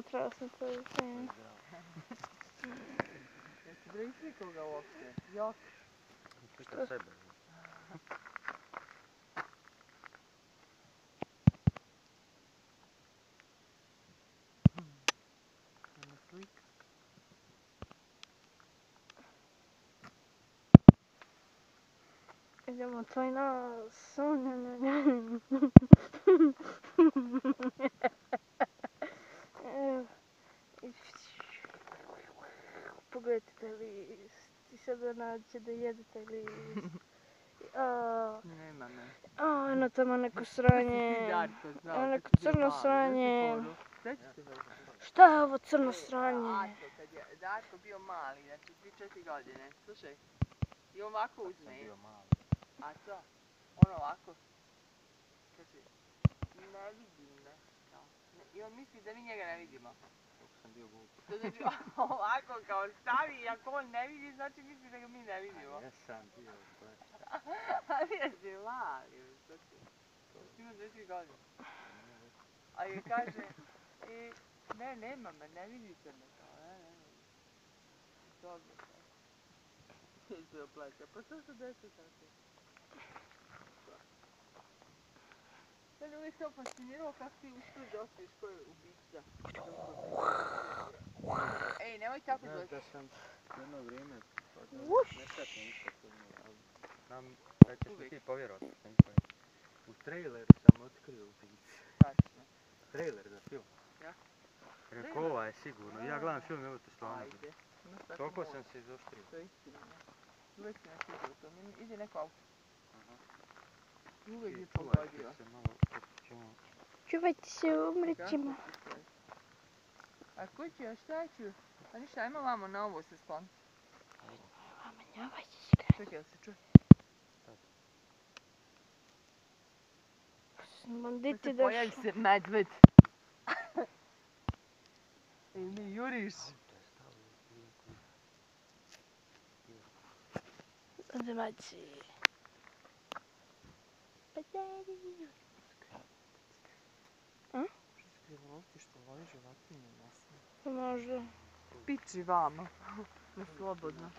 smatrao sam to da sam. Jesi brisli koga uopšte? Jok. Pita sebe. Nema slika. Idemo tvoj nos. Pogledajte taj list. I sada nađe da jede taj list. Nema me. Ono tamo neko To si ti, sranje. Darko, znao Ono kad neko si bio crno mali. sranje. Sećaš se toga? Šta je ovo crno sranje? Aco, kad je Darko bio mali, znači 3-4 godine, slušaj, i on ovako Sam uzme, bio mali. Aco, on ovako, kaže, ne vidim me, kao, i on misli da mi njega ne vidimo. Dok sam bio glup. To znači ovako kao stavi i ako on ne vidi, znači misli da ga mi ne vidimo. Jesam bio, baš. A nije si mali, što ti? Ti ima 10 godina. A je kaže, ne, nema me, ne vidite me, kao, ne. Dobro, kao. Ti se oplaća, pa što se desi tako? Mene uvijek to fasciniralo kako ti uspio da otkriješ ko je ubica. Ej, nemoj tako Znaš doći. da sam jedno vrijeme, pa da Uš. ne pratim ništa crno, ali znam da ćeš mi Uvijek. ti povjerovati. U traileru sam otkrio ubicu. Tačno. Trailer za film. Ja. Rekao, ova je sigurno. Ja gledam film i ovo to stvarno. Ajde. Imaš tako Toliko moć. sam se izoštrio. To je istina. Uvijek si nas vidio u tom. Ide neko auto. Uvijek je pogodio. Čuvajte se malo, ćemo... Čuvajte se, umret ćemo. A kući, a šta ću? A ništa, ajmo vamo na ovo se skloniti. Mama, njavaj se. Čekaj, jel se čuje? Banditi Pojavi došli. se medved. Ej, mi juriš. Zemaci. Skrivolovci što voli životinje, ne smije. Možda. Piči vamo. Na slobodno.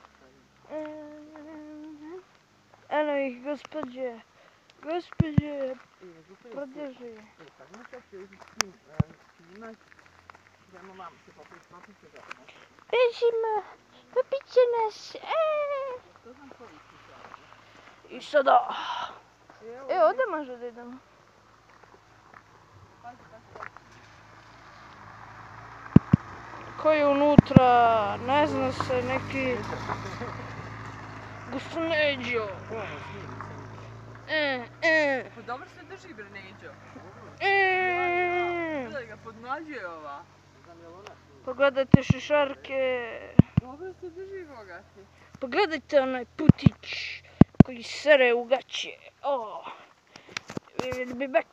Eno ih, gospođe. Gospođe, Podrži. podrži. Pa znaš sad se snimat. Idemo vamo se popiti zajedno. Bežimo, popit će nas. To znam koji si sada. I sada. Ovdje može da idemo. Pazi. Ko je unutra? Ne zna se, neki... Gospodin Neđo. Pa dobro se drži bre Neđo. Mm. Gledaj ga, podmlađuje ova. Pogledajte šišarke. Dobro se drži bogati. Pogledajte onaj putić koji sere u gaće. Oh. We will be back.